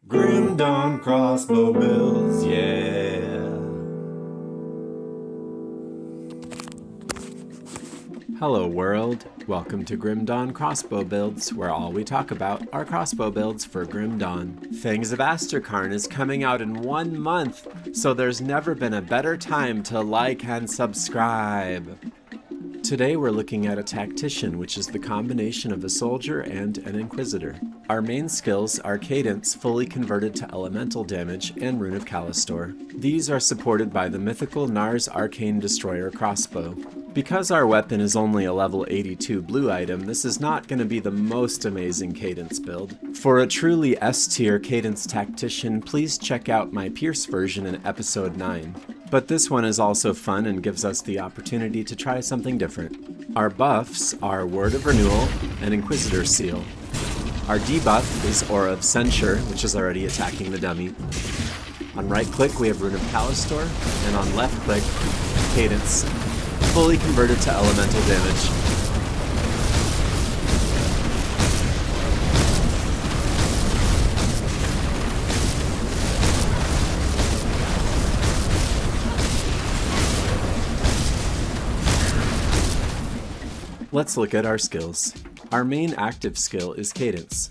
Grim Dawn crossbow builds, yeah. Hello world, welcome to Grim Dawn Crossbow Builds, where all we talk about are crossbow builds for Grim Dawn. Fangs of Asterkarn is coming out in 1 month, so there's never been a better time to like and subscribe. Today we're looking at a Tactician, which is the combination of a soldier and an inquisitor. Our main skills are Cadence, fully converted to elemental damage, and Rune of Kalastor. These are supported by the mythical Nar's Arcane Destroyer crossbow. Because our weapon is only a level 82 blue item, this is not going to be the most amazing Cadence build. For a truly S-tier Cadence Tactician, please check out my Pierce version in episode 9. But this one is also fun and gives us the opportunity to try something different. Our buffs are Word of Renewal and Inquisitor Seal. Our debuff is Aura of Censure, which is already attacking the dummy. On right click we have Rune of Kalastor, and on left click, Cadence, fully converted to elemental damage. Let's look at our skills. Our main active skill is Cadence.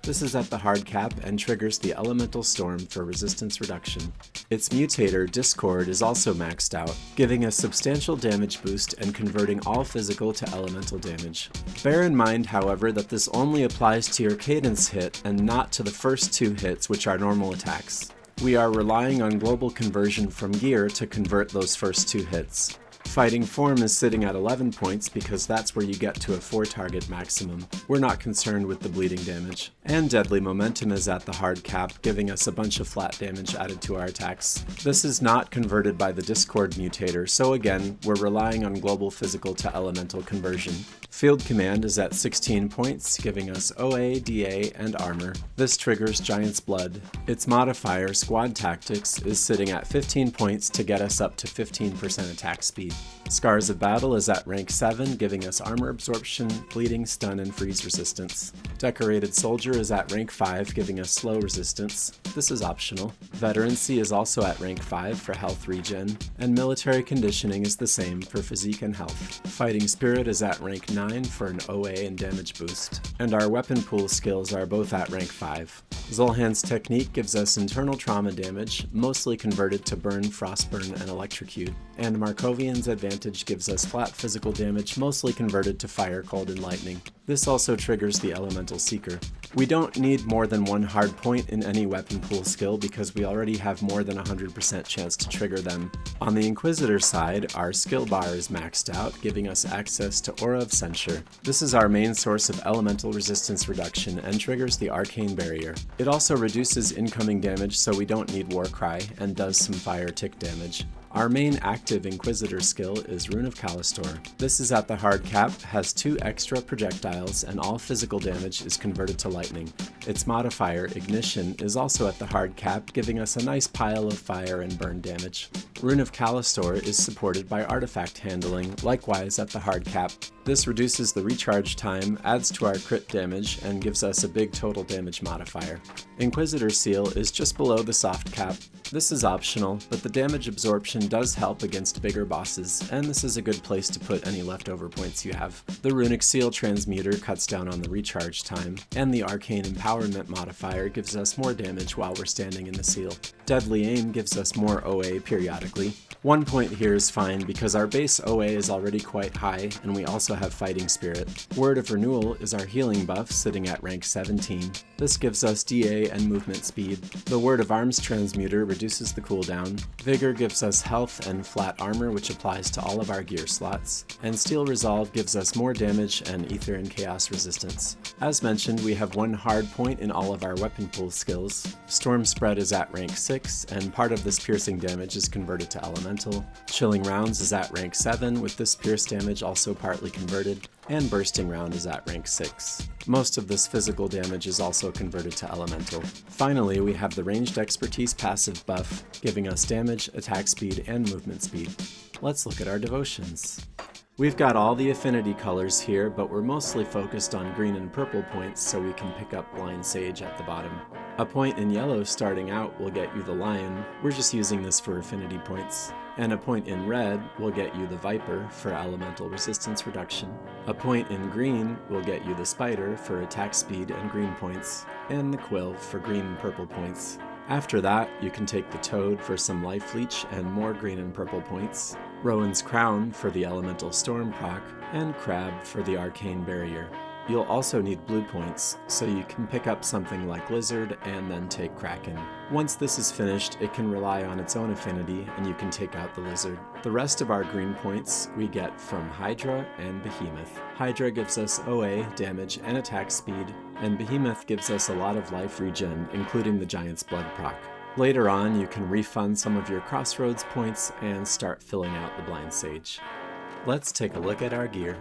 This is at the hard cap and triggers the Elemental Storm for resistance reduction. Its mutator, Discord, is also maxed out, giving a substantial damage boost and converting all physical to elemental damage. Bear in mind, however, that this only applies to your Cadence hit and not to the first 2 hits, which are normal attacks. We are relying on global conversion from gear to convert those first 2 hits. Fighting Form is sitting at 11 points because that's where you get to a 4-target maximum. We're not concerned with the bleeding damage. And Deadly Momentum is at the hard cap, giving us a bunch of flat damage added to our attacks. This is not converted by the Discord mutator, so again, we're relying on global physical to elemental conversion. Field Command is at 16 points, giving us OA, DA, and armor. This triggers Giant's Blood. Its modifier, Squad Tactics, is sitting at 15 points to get us up to 15% attack speed. Scars of Battle is at rank 7, giving us armor absorption, bleeding, stun, and freeze resistance. Decorated Soldier is at rank 5, giving us slow resistance. This is optional. Veterancy is also at rank 5 for health regen, and Military Conditioning is the same for physique and health. Fighting Spirit is at rank 9 for an OA and damage boost. And our weapon pool skills are both at rank 5. Zul'Han's Technique gives us internal trauma damage, mostly converted to burn, frostburn, and electrocute. And Markovian's Advantage gives us flat physical damage, mostly converted to fire, cold, and lightning. This also triggers the Elemental Seeker. We don't need more than 1 hard point in any weapon pool skill because we already have more than 100% chance to trigger them. On the Inquisitor side, our skill bar is maxed out, giving us access to Aura of Censure. This is our main source of elemental resistance reduction and triggers the Arcane Barrier. It also reduces incoming damage so we don't need Warcry and does some fire tick damage. Our main active Inquisitor skill is Rune of Kalastor. This is at the hard cap, has 2 extra projectiles, and all physical damage is converted to lightning. Its modifier, Ignition, is also at the hard cap, giving us a nice pile of fire and burn damage. Rune of Kalastor is supported by artifact handling, likewise at the hard cap. This reduces the recharge time, adds to our crit damage, and gives us a big total damage modifier. Inquisitor Seal is just below the soft cap. This is optional, but the damage absorption does help against bigger bosses, and this is a good place to put any leftover points you have. The Runic Seal Transmuter cuts down on the recharge time, and the Arcane Empowerment modifier gives us more damage while we're standing in the seal. Deadly Aim gives us more OA periodically. 1 point here is fine because our base OA is already quite high, and we also have Fighting Spirit. Word of Renewal is our healing buff, sitting at rank 17. This gives us DA and movement speed. The Word of Arms Transmuter reduces the cooldown. Vigor gives us health and flat armor, which applies to all of our gear slots. And Steel Resolve gives us more damage and Ether and Chaos resistance. As mentioned, we have 1 hard point in all of our weapon pool skills. Storm Spread is at rank 6, and part of this piercing damage is converted to elemental. Chilling Rounds is at rank 7, with this pierce damage also partly converted. And Bursting Round is at rank 6. Most of this physical damage is also converted to elemental. Finally, we have the Ranged Expertise passive buff, giving us damage, attack speed, and movement speed. Let's look at our devotions. We've got all the affinity colors here, but we're mostly focused on green and purple points so we can pick up Blind Sage at the bottom. A point in yellow starting out will get you the lion, we're just using this for affinity points. And a point in red will get you the viper for elemental resistance reduction. A point in green will get you the spider for attack speed and green points, and the quill for green and purple points. After that, you can take the toad for some life leech and more green and purple points, Rowan's crown for the elemental storm proc, and crab for the arcane barrier. You'll also need blue points, so you can pick up something like lizard and then take kraken. Once this is finished, it can rely on its own affinity and you can take out the lizard. The rest of our green points we get from Hydra and Behemoth. Hydra gives us OA, damage, and attack speed, and Behemoth gives us a lot of life regen, including the Giant's Blood proc. Later on, you can refund some of your Crossroads points and start filling out the Blind Sage. Let's take a look at our gear.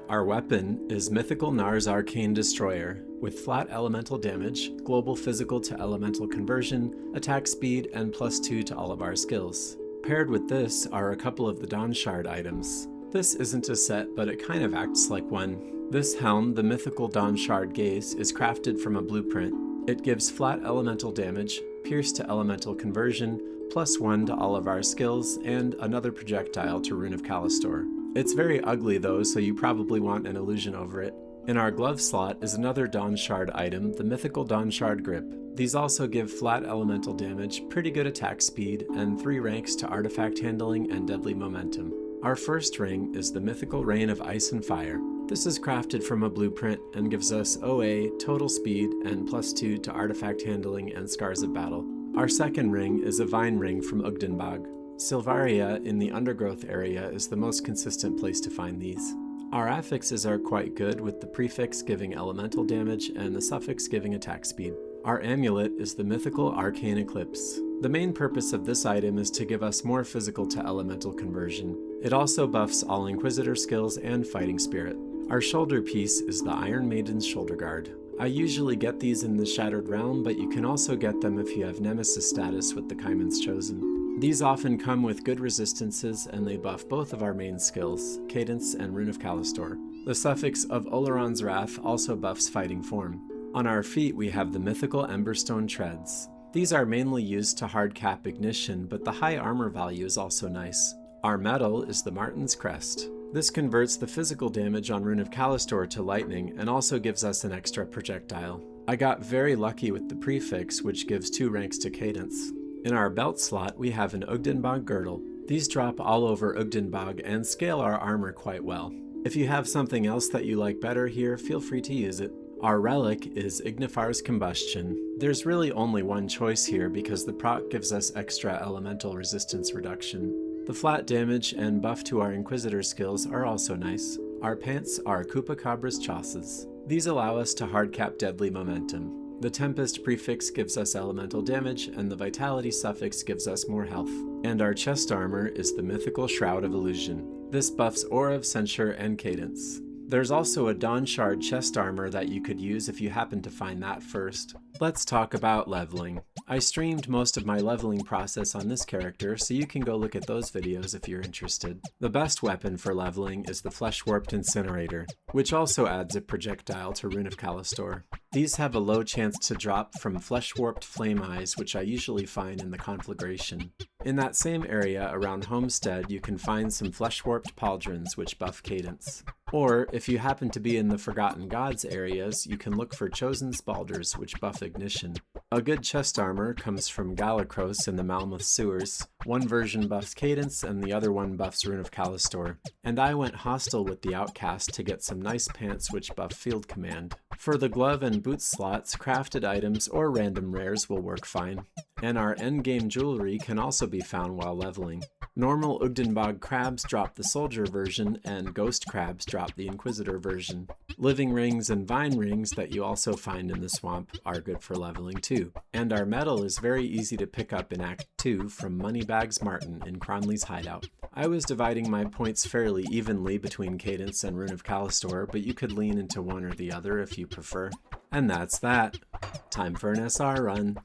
Our weapon is Mythical Nar's Arcane Destroyer, with flat elemental damage, global physical to elemental conversion, attack speed, and +2 to all of our skills. Paired with this are a couple of the Dawnshard items. This isn't a set, but it kind of acts like one. This helm, the Mythical Dawnshard Gaze, is crafted from a blueprint. It gives flat elemental damage, pierce to elemental conversion, +1 to all of our skills, and another projectile to Rune of Kalastor. It's very ugly though, so you probably want an illusion over it. In our glove slot is another Dawnshard item, the Mythical Dawnshard Grip. These also give flat elemental damage, pretty good attack speed, and 3 ranks to artifact handling and deadly momentum. Our first ring is the Mythical Rain of Ice and Fire. This is crafted from a blueprint and gives us OA, total speed, and +2 to artifact handling and Scars of Battle. Our second ring is a Vine Ring from Ugdenbog. Silvaria in the Undergrowth area is the most consistent place to find these. Our affixes are quite good, with the prefix giving elemental damage and the suffix giving attack speed. Our amulet is the Mythical Arcane Eclipse. The main purpose of this item is to give us more physical to elemental conversion. It also buffs all Inquisitor skills and Fighting Spirit. Our shoulder piece is the Iron Maiden's Shoulder Guard. I usually get these in the Shattered Realm, but you can also get them if you have Nemesis status with the Kaiman's Chosen. These often come with good resistances, and they buff both of our main skills, Cadence and Rune of Kalastor. The suffix of Oleron's Wrath also buffs fighting form. On our feet we have the Mythical Emberstone Treads. These are mainly used to hard cap ignition, but the high armor value is also nice. Our medal is the Martin's Crest. This converts the physical damage on Rune of Kalastor to lightning and also gives us an extra projectile. I got very lucky with the prefix, which gives 2 ranks to Cadence. In our belt slot, we have an Ugdenbog girdle. These drop all over Ugdenbog and scale our armor quite well. If you have something else that you like better here, feel free to use it. Our relic is Ignifar's Combustion. There's really only one choice here because the proc gives us extra elemental resistance reduction. The flat damage and buff to our Inquisitor skills are also nice. Our pants are Cupacabra's Chasses. These allow us to hardcap deadly momentum. The Tempest prefix gives us elemental damage, and the Vitality suffix gives us more health. And our chest armor is the Mythical Shroud of Illusion. This buffs Aura of Censure and Cadence. There's also a Dawnshard chest armor that you could use if you happen to find that first. Let's talk about leveling. I streamed most of my leveling process on this character, so you can go look at those videos if you're interested. The best weapon for leveling is the Flesh Warped Incinerator, which also adds a projectile to Rune of Kalastor. These have a low chance to drop from Flesh Warped Flame Eyes, which I usually find in the Conflagration. In that same area around Homestead, you can find some Flesh Warped Pauldrons, which buff Cadence. Or, if you happen to be in the Forgotten Gods areas, you can look for Chosen Spalders, which buff Ignition. A good chest armor comes from Galacros in the Malmouth Sewers. One version buffs Cadence and the other one buffs Rune of Kalastor. And I went hostile with the Outcast to get some nice pants which buff Field Command. For the glove and boot slots, crafted items or random rares will work fine. And our endgame jewelry can also be found while leveling. Normal Ugdenbog crabs drop the soldier version, and ghost crabs drop the Inquisitor version. Living rings and vine rings that you also find in the swamp are good for leveling too. And our medal is very easy to pick up in Act 2 from Moneybags Martin in Cronley's hideout. I was dividing my points fairly evenly between Cadence and Rune of Kalastor, but you could lean into one or the other if you prefer. And that's that. Time for an SR run.